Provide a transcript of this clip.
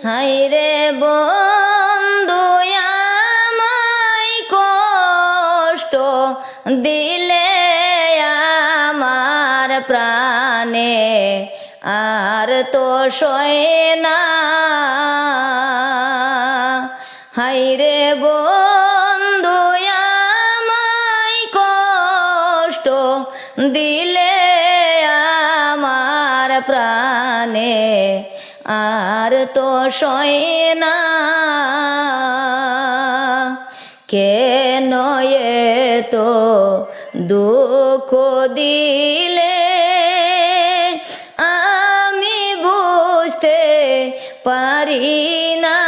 হাইরে বন্ধু আমায় কষ্ট দিলে আমার প্রাণে আর তো সয় না। হাইরে বন্ধু আমায় কষ্ট দিলে আমার প্রাণে আর তো সয় না। কেন তো দুঃখ দিলে আমি বুঝতে পারি না।